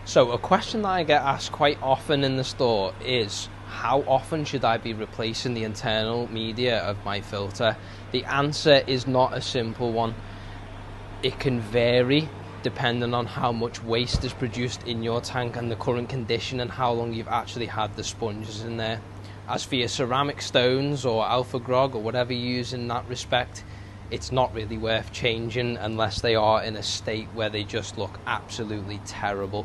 So a question that I get asked quite often in the store is, how often should I be replacing the internal media of my filter? The answer is not a simple one. It can vary depending on how much waste is produced in your tank and the current condition and how long you've actually had the sponges in there. As for your ceramic stones or alpha grog or whatever you use in that respect, it's not really worth changing unless they are in a state where they just look absolutely terrible.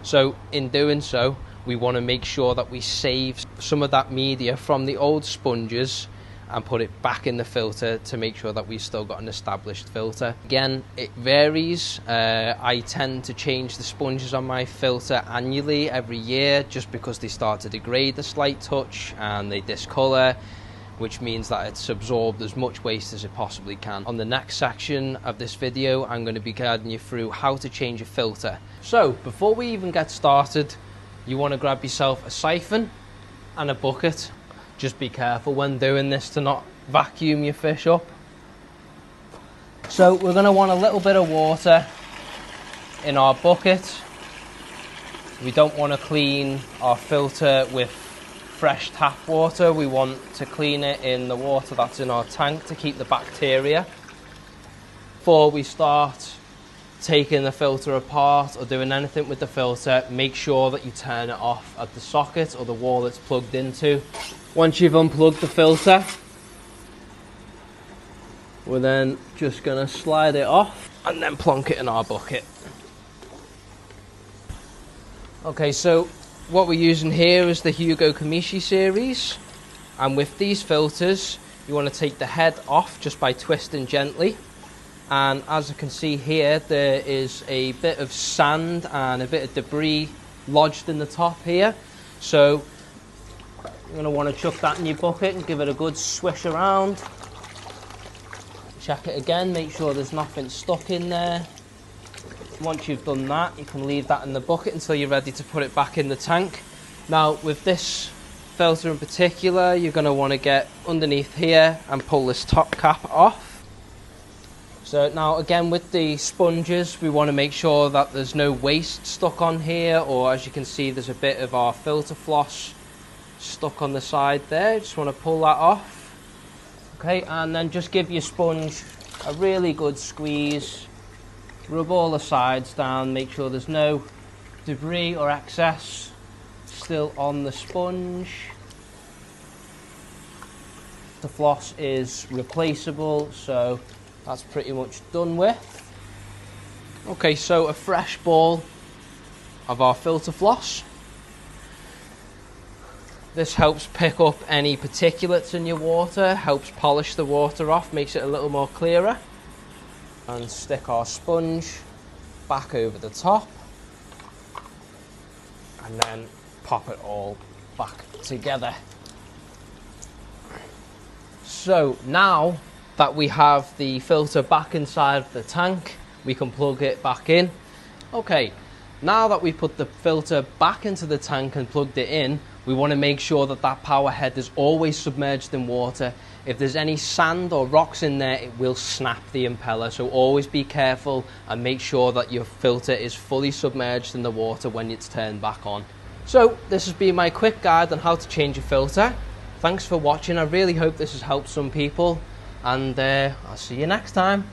So in doing so, we want to make sure that we save some of that media from the old sponges and put it back in the filter to make sure that we've still got an established filter. Again, it varies. I tend to change the sponges on my filter annually, every year, just because they start to degrade a slight touch and they discolor, which means that it's absorbed as much waste as it possibly can. On the next section of this video, I'm going to be guiding you through how to change a filter. So before we even get started, you want to grab yourself a siphon and a bucket. Just be careful when doing this to not vacuum your fish up. So we're going to want a little bit of water in our bucket. We don't want to clean our filter with fresh tap water. We want to clean it in the water that's in our tank to keep the bacteria. Before we start taking the filter apart or doing anything with the filter, make sure that you turn it off at the socket or the wall it's plugged into. Once you've unplugged the filter, we're then just going to slide it off and then plonk it in our bucket. Okay, so what we're using here is the Hugo Kamishi series, and with these filters you want to take the head off just by twisting gently. And as you can see here, there is a bit of sand and a bit of debris lodged in the top here. So you're going to want to chuck that in your bucket and give it a good swish around. Check it again, make sure there's nothing stuck in there. Once you've done that, you can leave that in the bucket until you're ready to put it back in the tank. Now with this filter in particular, you're going to want to get underneath here and pull this top cap off. So now again, with the sponges, we want to make sure that there's no waste stuck on here, or as you can see, there's a bit of our filter floss stuck on the side there. Just want to pull that off. Okay, and then just give your sponge a really good squeeze. Rub all the sides down, make sure there's no debris or excess still on the sponge. The floss is replaceable, so that's pretty much done with. Okay, so a fresh ball of our filter floss. This helps pick up any particulates in your water, helps polish the water off, makes it a little more clearer. And stick our sponge back over the top. And then pop it all back together. So now that we have the filter back inside the tank, we can plug it back in. Okay, now that we put the filter back into the tank and plugged it in, we want to make sure that that power head is always submerged in water. If there's any sand or rocks in there, it will snap the impeller, so always be careful and make sure that your filter is fully submerged in the water when it's turned back on. So this has been my quick guide on how to change a filter. Thanks for watching. I really hope this has helped some people, and I'll see you next time.